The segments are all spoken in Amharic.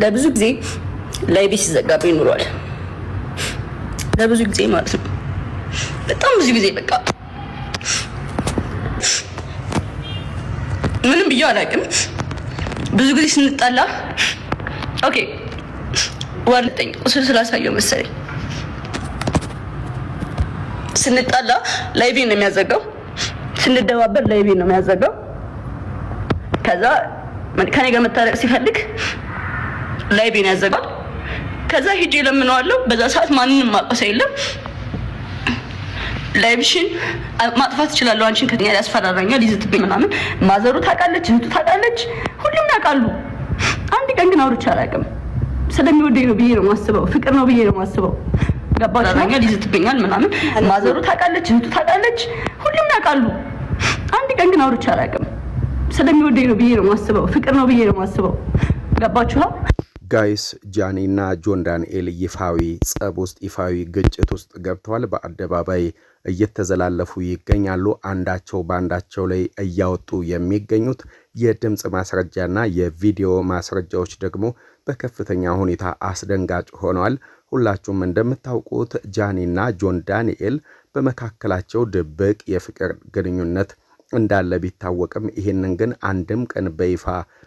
ለብዙ ጊዜ ላይቤ ሲዘጋብኝ ኖሯል። ለብዙ ጊዜ ማለት ነው። በጣም ብዙ ጊዜ በቃ ምንም ብዬ አላውቅም። ብዙ ጊዜ ስንጣላ ኦኬ ዋልጠኝ ቁስል ስላሳየው መሰለኝ ስንጣላ ላይቤ ነው የሚያዘጋው፣ ስንደባበር ላይቤ ነው የሚያዘጋው። ከዛ ከኔ ጋር መታረቅ ሲፈልግ ላይቤ ነው ያዘጋው። ከዛ ሂጄ ለምነዋለሁ። በዛ ሰዓት ማንንም ማቀሰ የለም። ላይብሽን ማጥፋት እችላለሁ፣ አንቺን ከተኛ ያስፈራራኛል፣ ይዝትብኝ ምናምን። ማዘሩ ታውቃለች፣ እህቱ ታውቃለች፣ ሁሉም ያውቃሉ። አንድ ቀን ግን አውርቼ አላውቅም። ስለሚወደኝ ነው ብዬ ነው የማስበው፣ ፍቅር ነው ብዬ ነው የማስበው። ገባኛል፣ ይዝትብኛል ምናምን። ማዘሩ ታውቃለች፣ እህቱ ታውቃለች፣ ሁሉም ያውቃሉ። አንድ ቀን ግን አውርቼ አላውቅም። ስለሚወደኝ ነው ብዬ ነው የማስበው፣ ፍቅር ነው ብዬ ነው የማስበው። ገባችሁ? ጋይስ ጃኒና ጆን ዳንኤል ይፋዊ ጸብ ውስጥ ይፋዊ ግጭት ውስጥ ገብተዋል። በአደባባይ እየተዘላለፉ ይገኛሉ። አንዳቸው ባንዳቸው ላይ እያወጡ የሚገኙት የድምጽ ማስረጃና የቪዲዮ ማስረጃዎች ደግሞ በከፍተኛ ሁኔታ አስደንጋጭ ሆነዋል። ሁላችሁም እንደምታውቁት ጃኒና ጆን ዳንኤል በመካከላቸው ድብቅ የፍቅር ግንኙነት እንዳለ ቢታወቅም ይሄንን ግን አንድም ቀን በይፋ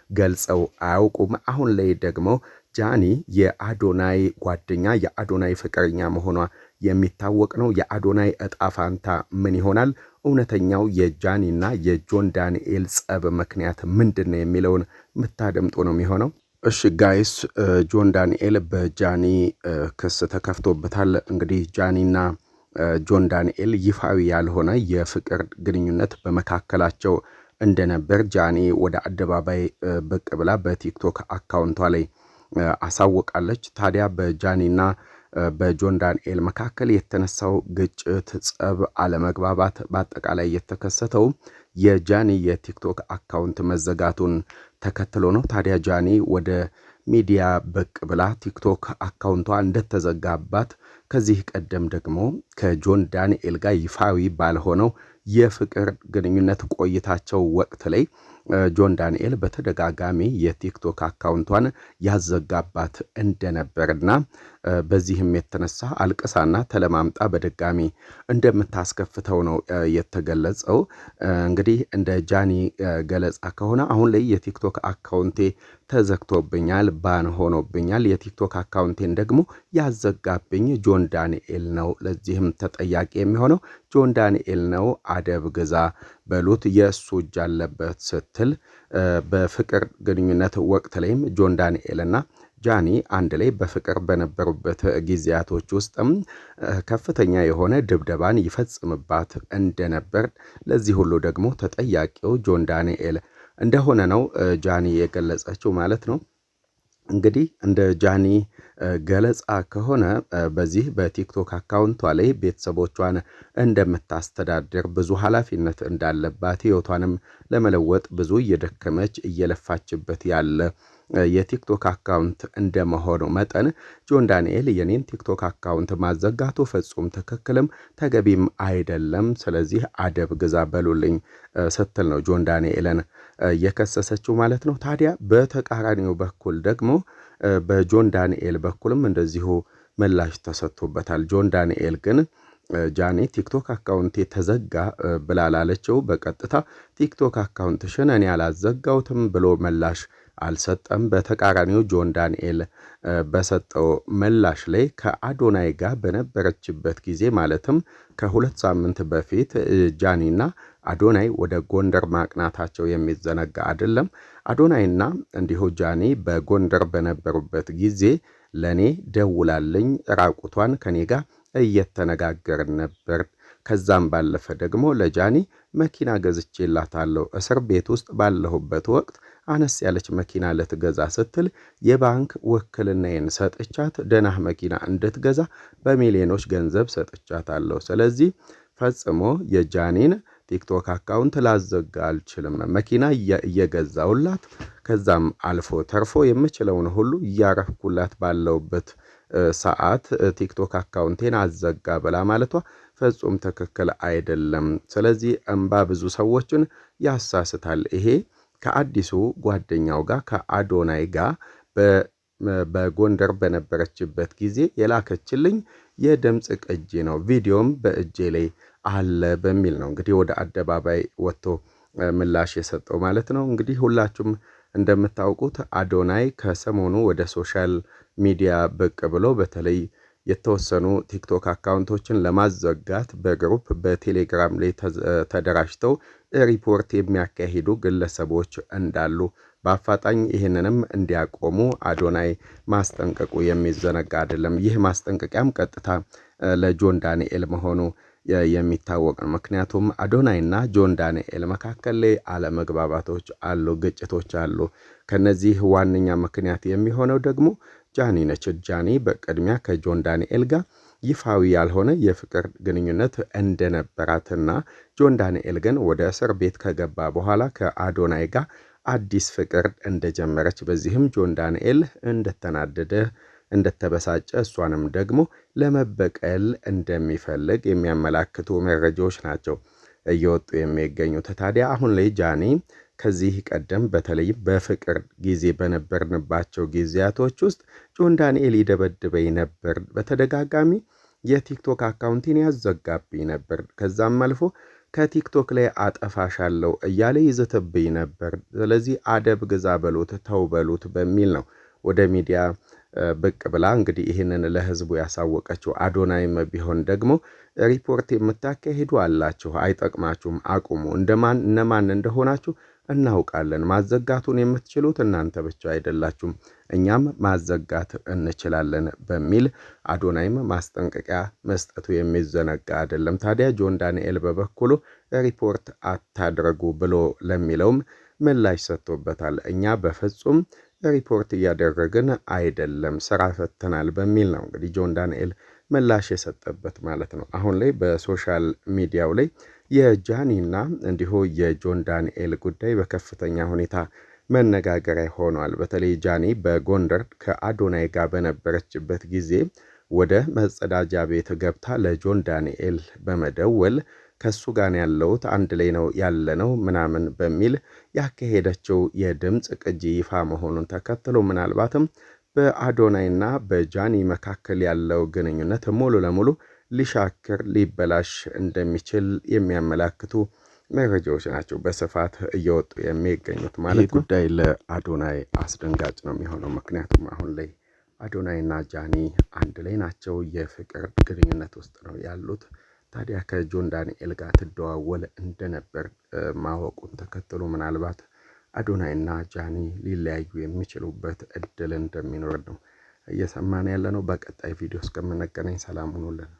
ገልጸው አያውቁም። አሁን ላይ ደግሞ ጃኒ የአዶናይ ጓደኛ የአዶናይ ፍቅረኛ መሆኗ የሚታወቅ ነው። የአዶናይ እጣ ፋንታ ምን ይሆናል? እውነተኛው የጃኒና የጆን ዳንኤል ጸብ ምክንያት ምንድነው የሚለውን የምታደምጡ ነው የሚሆነው። እሺ ጋይስ ጆን ዳንኤል በጃኒ ክስ ተከፍቶበታል። እንግዲህ ጃኒና ጆን ዳንኤል ይፋዊ ያልሆነ የፍቅር ግንኙነት በመካከላቸው እንደነበር ጃኒ ወደ አደባባይ ብቅ ብላ በቲክቶክ አካውንቷ ላይ አሳውቃለች። ታዲያ በጃኒና በጆን ዳንኤል መካከል የተነሳው ግጭት፣ ጸብ፣ አለመግባባት በአጠቃላይ የተከሰተው የጃኒ የቲክቶክ አካውንት መዘጋቱን ተከትሎ ነው። ታዲያ ጃኒ ወደ ሚዲያ ብቅ ብላ ቲክቶክ አካውንቷ እንደተዘጋባት ከዚህ ቀደም ደግሞ ከጆን ዳንኤል ጋር ይፋዊ ባልሆነው የፍቅር ግንኙነት ቆይታቸው ወቅት ላይ ጆን ዳንኤል በተደጋጋሚ የቲክቶክ አካውንቷን ያዘጋባት እንደነበርና በዚህም የተነሳ አልቅሳና ተለማምጣ በድጋሚ እንደምታስከፍተው ነው የተገለጸው። እንግዲህ እንደ ጃኒ ገለጻ ከሆነ አሁን ላይ የቲክቶክ አካውንቴ ተዘግቶብኛል፣ ባን ሆኖብኛል። የቲክቶክ አካውንቴን ደግሞ ያዘጋብኝ ጆን ዳንኤል ነው። ለዚህም ተጠያቂ የሚሆነው ጆን ዳንኤል ነው። አደብ ግዛ በሉት፣ የእሱ እጅ አለበት ስትል በፍቅር ግንኙነት ወቅት ላይም ጆን ዳንኤልና ጃኒ አንድ ላይ በፍቅር በነበሩበት ጊዜያቶች ውስጥም ከፍተኛ የሆነ ድብደባን ይፈጽምባት እንደነበር፣ ለዚህ ሁሉ ደግሞ ተጠያቂው ጆን ዳንኤል እንደሆነ ነው ጃኒ የገለጸችው ማለት ነው። እንግዲህ እንደ ጃኒ ገለጻ ከሆነ በዚህ በቲክቶክ አካውንቷ ላይ ቤተሰቦቿን እንደምታስተዳድር፣ ብዙ ኃላፊነት እንዳለባት፣ ህይወቷንም ለመለወጥ ብዙ እየደከመች እየለፋችበት ያለ የቲክቶክ አካውንት እንደመሆኑ መጠን ጆን ዳንኤል የኔን ቲክቶክ አካውንት ማዘጋቱ ፍጹም ትክክልም ተገቢም አይደለም፣ ስለዚህ አደብ ግዛ በሉልኝ ስትል ነው ጆን ዳንኤልን የከሰሰችው ማለት ነው። ታዲያ በተቃራኒው በኩል ደግሞ በጆን ዳንኤል በኩልም እንደዚሁ ምላሽ ተሰጥቶበታል። ጆን ዳንኤል ግን ጃኒ ቲክቶክ አካውንቴ ተዘጋ ብላላለችው በቀጥታ ቲክቶክ አካውንትሽን እኔ አላዘጋውትም ብሎ ምላሽ አልሰጠም። በተቃራኒው ጆን ዳንኤል በሰጠው ምላሽ ላይ ከአዶናይ ጋር በነበረችበት ጊዜ ማለትም ከ2 ሳምንት በፊት ጃኒና አዶናይ ወደ ጎንደር ማቅናታቸው የሚዘነጋ አይደለም። አዶናይና እንዲሁ ጃኒ በጎንደር በነበሩበት ጊዜ ለኔ ደውላልኝ ራቁቷን ከኔ ጋር እየተነጋገርን ነበር። ከዛም ባለፈ ደግሞ ለጃኒ መኪና ገዝቼላታለሁ። እስር ቤት ውስጥ ባለሁበት ወቅት አነስ ያለች መኪና ልትገዛ ስትል የባንክ ውክልናዬን ሰጥቻት ደህና መኪና እንድትገዛ በሚሊዮኖች ገንዘብ ሰጥቻታለሁ። ስለዚህ ፈጽሞ የጃኒን ቲክቶክ አካውንት ላዘጋ አልችልም። መኪና እየገዛውላት ከዛም አልፎ ተርፎ የምችለውን ሁሉ እያረፍኩላት ባለውበት ሰዓት ቲክቶክ አካውንቴን አዘጋ ብላ ማለቷ ፍጹም ትክክል አይደለም። ስለዚህ እንባ ብዙ ሰዎችን ያሳስታል። ይሄ ከአዲሱ ጓደኛው ጋር ከአዶናይ ጋር በጎንደር በነበረችበት ጊዜ የላከችልኝ የድምጽ ቅጂ ነው፣ ቪዲዮም በእጄ ላይ አለ በሚል ነው እንግዲህ ወደ አደባባይ ወጥቶ ምላሽ የሰጠው ማለት ነው። እንግዲህ ሁላችሁም እንደምታውቁት አዶናይ ከሰሞኑ ወደ ሶሻል ሚዲያ ብቅ ብሎ በተለይ የተወሰኑ ቲክቶክ አካውንቶችን ለማዘጋት በግሩፕ በቴሌግራም ላይ ተደራጅተው ሪፖርት የሚያካሂዱ ግለሰቦች እንዳሉ በአፋጣኝ ይህንንም እንዲያቆሙ አዶናይ ማስጠንቀቁ የሚዘነጋ አይደለም። ይህ ማስጠንቀቂያም ቀጥታ ለጆን ዳንኤል መሆኑ የሚታወቅ ነው። ምክንያቱም አዶናይና ጆን ዳንኤል መካከል ላይ አለመግባባቶች አሉ፣ ግጭቶች አሉ። ከነዚህ ዋነኛ ምክንያት የሚሆነው ደግሞ ጃኒ ነች። ጃኒ በቅድሚያ ከጆን ዳንኤል ጋር ይፋዊ ያልሆነ የፍቅር ግንኙነት እንደነበራትና ጆን ዳንኤል ግን ወደ እስር ቤት ከገባ በኋላ ከአዶናይ ጋር አዲስ ፍቅር እንደጀመረች፣ በዚህም ጆን ዳንኤል እንደተናደደ እንደተበሳጨ እሷንም ደግሞ ለመበቀል እንደሚፈልግ የሚያመላክቱ መረጃዎች ናቸው እየወጡ የሚገኙት። ታዲያ አሁን ላይ ጃኒ ከዚህ ቀደም በተለይ በፍቅር ጊዜ በነበርንባቸው ጊዜያቶች ውስጥ ጆን ዳንኤል ይደበድበኝ ነበር፣ በተደጋጋሚ የቲክቶክ አካውንቲን ያዘጋብኝ ነበር፣ ከዛም አልፎ ከቲክቶክ ላይ አጠፋሻለሁ እያለ ይዘትብኝ ነበር፣ ስለዚህ አደብ ግዛ በሉት ተው በሉት በሚል ነው ወደ ሚዲያ ብቅ ብላ እንግዲህ ይህንን ለህዝቡ ያሳወቀችው። አዶናይም ቢሆን ደግሞ ሪፖርት የምታካሂዱ አላችሁ፣ አይጠቅማችሁም፣ አቁሙ፣ እነማን እንደሆናችሁ እናውቃለን፣ ማዘጋቱን የምትችሉት እናንተ ብቻ አይደላችሁም፣ እኛም ማዘጋት እንችላለን በሚል አዶናይም ማስጠንቀቂያ መስጠቱ የሚዘነጋ አይደለም። ታዲያ ጆን ዳንኤል በበኩሉ ሪፖርት አታድርጉ ብሎ ለሚለውም ምላሽ ሰጥቶበታል። እኛ በፍጹም ሪፖርት እያደረግን አይደለም፣ ስራ ፈተናል በሚል ነው እንግዲህ ጆን ዳንኤል ምላሽ የሰጠበት ማለት ነው። አሁን ላይ በሶሻል ሚዲያው ላይ የጃኒና እንዲሁ የጆን ዳንኤል ጉዳይ በከፍተኛ ሁኔታ መነጋገሪያ ሆኗል። በተለይ ጃኒ በጎንደር ከአዶናይ ጋር በነበረችበት ጊዜ ወደ መጸዳጃ ቤት ገብታ ለጆን ዳንኤል በመደወል ከሱ ጋር ያለውት አንድ ላይ ነው ያለነው ምናምን በሚል ያካሄደችው የድምጽ ቅጂ ይፋ መሆኑን ተከትሎ ምናልባትም በአዶናይና በጃኒ መካከል ያለው ግንኙነት ሙሉ ለሙሉ ሊሻክር ሊበላሽ እንደሚችል የሚያመላክቱ መረጃዎች ናቸው በስፋት እየወጡ የሚገኙት ማለት ነው። ጉዳይ ለአዶናይ አስደንጋጭ ነው የሚሆነው። ምክንያቱም አሁን ላይ አዶናይና ጃኒ አንድ ላይ ናቸው፣ የፍቅር ግንኙነት ውስጥ ነው ያሉት። ታዲያ ከጆን ዳንኤል ጋር ትደዋወል እንደነበር ማወቁን ተከትሎ ምናልባት አዶናይና ጃኒ ሊለያዩ የሚችሉበት እድል እንደሚኖር ነው እየሰማን ያለነው። በቀጣይ ቪዲዮ እስከምንገናኝ ሰላም ሁኑልን።